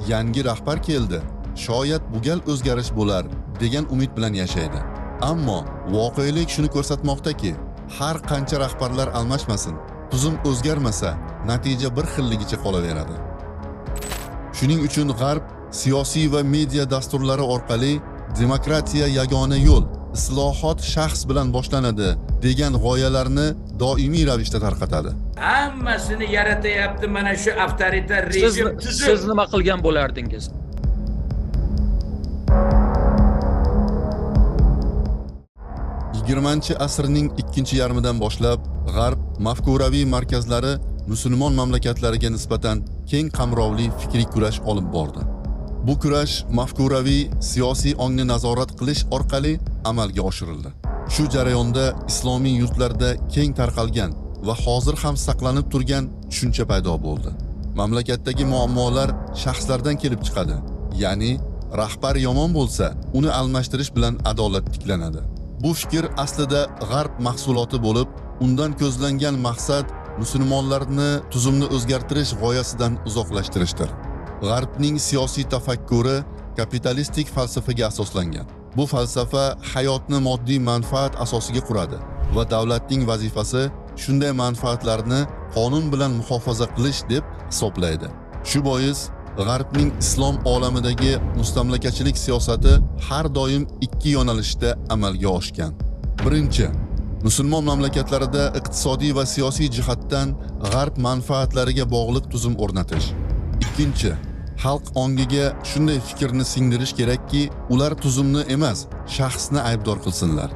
Yangi rahbar keldi, shoyat bu gal o'zgarish bo'lar degan umid bilan yashaydi. Ammo voqelik shuni ko'rsatmoqdaki, har qancha rahbarlar almashmasin, tuzum o'zgarmasa, natija bir xilligicha qolaveradi. Shuning uchun G'arb siyosiy va media dasturlari orqali demokratiya yagona yo'l, islohot shaxs bilan boshlanadi degan g'oyalarni doimiy ravishda tarqatadi. Hammasini yaratyapti mana shu avtoritar rejim tuzum. Siz nima qilgan bo'lardingiz? Asrning ikkinchi yarmidan boshlab G'arb mafkuraviy markazlari musulmon mamlakatlariga nisbatan keng qamrovli fikriy kurash olib bordi. Bu kurash mafkuraviy siyosiy ongni nazorat qilish orqali amalga oshirildi. Shu jarayonda islomiy yurtlarda keng tarqalgan va hozir ham saqlanib turgan tushuncha paydo bo'ldi. Mamlakatdagi muammolar shaxslardan kelib chiqadi. Ya'ni rahbar yomon bo'lsa, uni almashtirish bilan adolat tiklanadi. Bu fikr aslida G'arb mahsuloti bo'lib, undan ko'zlangan maqsad musulmonlarni tuzumni o'zgartirish g'oyasidan uzoqlashtirishdir. G'arbning siyosiy tafakkuri kapitalistik falsafaga asoslangan. Bu falsafa hayotni moddiy manfaat asosiga quradi va davlatning vazifasi shunday manfaatlarni qonun bilan muhofaza qilish deb hisoblaydi. Shu bois G'arbning islom olamidagi mustamlakachilik siyosati har doim ikki yo'nalishda amalga oshgan. Birinchi, musulmon mamlakatlarida iqtisodiy va siyosiy jihatdan G'arb manfaatlariga bog'liq tuzum o'rnatish. Ikkinchi, xalq ongiga shunday fikrni singdirish kerakki, ular tuzumni emas, shaxsni aybdor qilsinlar.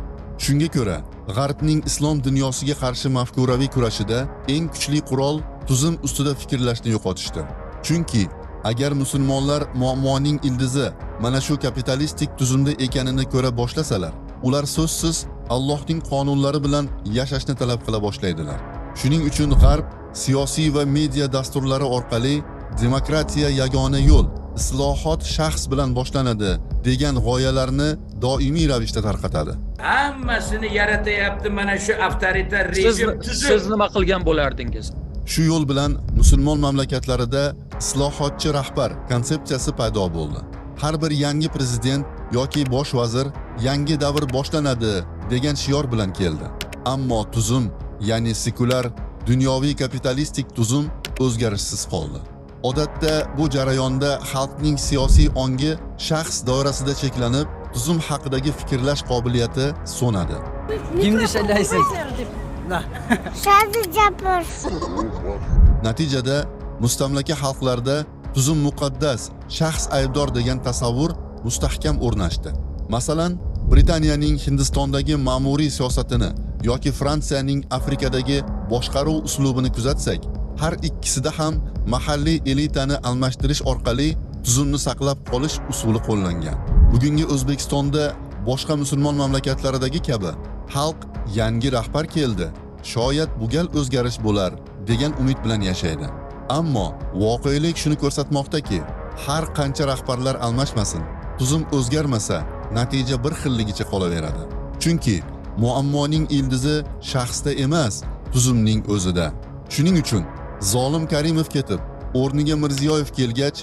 Shunga ko'ra, G'arbning islom dunyosiga qarshi mafkuraviy kurashida eng kuchli qurol tuzum ustida fikrlashni yo'qotishdir. Chunki agar musulmonlar muammoning ildizi mana shu kapitalistik tuzumda ekanini ko'ra boshlasalar, ular so'zsiz Allohning qonunlari bilan yashashni talab qila boshlaydilar. Shuning uchun G'arb siyosiy va media dasturlari orqali demokratiya yagona yo'l, islohot shaxs bilan boshlanadi degan g'oyalarni doimiy ravishda tarqatadi. Hammasini yaratyapti mana shu avtoritar rejim tuzum. Siz nima qilgan bo'lardingiz? Shu yo'l bilan musulmon mamlakatlarida islohotchi rahbar konsepsiyasi paydo bo'ldi. Har bir yangi prezident yoki bosh vazir yangi davr boshlanadi degan shior bilan keldi. Ammo tuzum, ya'ni sekulyar, dunyoviy kapitalistik tuzum o'zgarishsiz qoldi. Odatda bu jarayonda xalqning siyosiy ongi shaxs doirasida cheklanib, tuzum haqidagi fikrlash qobiliyati so'nadi. Kimni saylaysiz? Natijada mustamlaka xalqlarda tuzum muqaddas, shaxs aybdor degan tasavvur mustahkam o'rnashdi. Masalan, Britaniyaning Hindistondagi ma'muriy siyosatini yoki Fransiyaning Afrikadagi boshqaruv uslubini kuzatsak, har ikkisida ham mahalliy elitani almashtirish orqali tuzumni saqlab qolish usuli qo'llangan. Bugungi O'zbekistonda boshqa musulmon mamlakatlaridagi kabi xalq yangi rahbar keldi, shoyat bu gal o'zgarish bo'lar degan umid bilan yashaydi. Ammo voqelik shuni ko'rsatmoqdaki, har qancha rahbarlar almashmasin, tuzum o'zgarmasa, natija bir xilligicha qolaveradi. Chunki muammoning ildizi shaxsda emas, tuzumning o'zida. Shuning uchun Zolim Karimov ketib, o'rniga Mirziyoyev kelgach,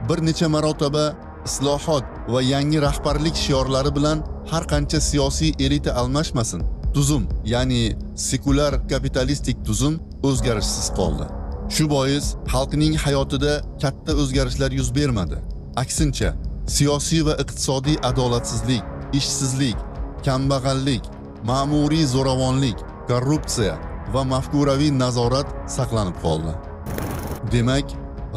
bir necha marotaba islohot va yangi rahbarlik shiorlari bilan har qancha siyosiy elita almashmasin, tuzum, ya'ni sekulyar kapitalistik tuzum o'zgarishsiz qoldi. Shu bois xalqning hayotida katta o'zgarishlar yuz bermadi. Aksincha, siyosiy va iqtisodiy adolatsizlik, ishsizlik, kambag'allik, ma'muriy zo'ravonlik, korrupsiya va mafkuraviy nazorat saqlanib qoldi. Demak,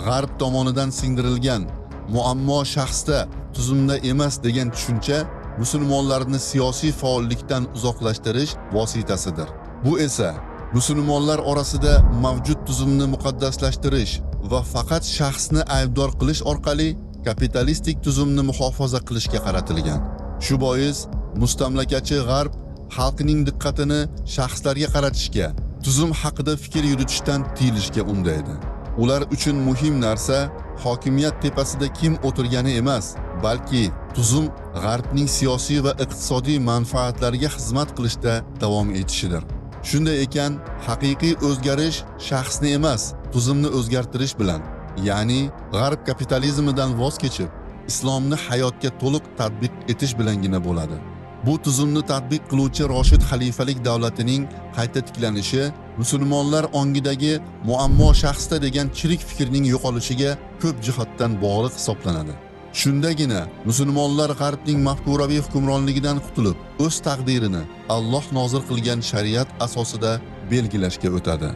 G'arb tomonidan singdirilgan muammo shaxsda, tuzumda emas degan tushuncha musulmonlarni siyosiy faollikdan uzoqlashtirish vositasidir. Bu esa musulmonlar orasida mavjud tuzumni muqaddaslashtirish va faqat shaxsni aybdor qilish orqali kapitalistik tuzumni muhofaza qilishga qaratilgan. Shu bois mustamlakachi G'arb xalqning diqqatini shaxslarga qaratishga, tuzum haqida fikr yuritishdan tiyilishga undaydi. Ular uchun muhim narsa hokimiyat tepasida kim o'tirgani emas, balki tuzum G'arbning siyosiy va iqtisodiy manfaatlariga xizmat qilishda davom etishidir. Shunday ekan, haqiqiy o'zgarish shaxsni emas, tuzumni o'zgartirish bilan, ya'ni g'arb kapitalizmidan voz kechib, islomni hayotga to'liq tatbiq etish bilangina bo'ladi. Bu tuzumni tatbiq qiluvchi Roshid xalifalik davlatining qayta tiklanishi musulmonlar ongidagi muammo shaxsda degan chirik fikrning yo'qolishiga ko'p jihatdan bog'liq hisoblanadi. Shundagina musulmonlar g'arbning mafkuraviy hukmronligidan qutulib, o'z taqdirini Alloh nozil qilgan shariat asosida belgilashga o'tadi.